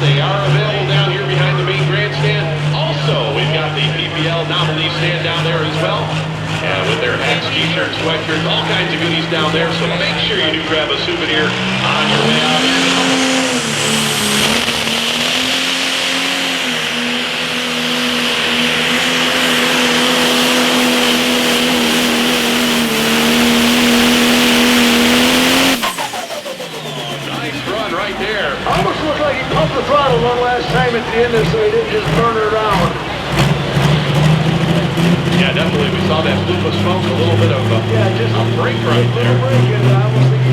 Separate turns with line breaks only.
They are available down here behind the main grandstand. Also, we've got the PPL nominee stand down there as well. And with their hats, t-shirts, sweatshirts, all kinds of goodies down there. So make sure you do grab a souvenir on your way out here.
Almost looked like he pumped the throttle one last time at the end there so he didn't just burn it around.
Yeah, definitely. We saw that plume of smoke, a little bit of a break right there.
I almost think he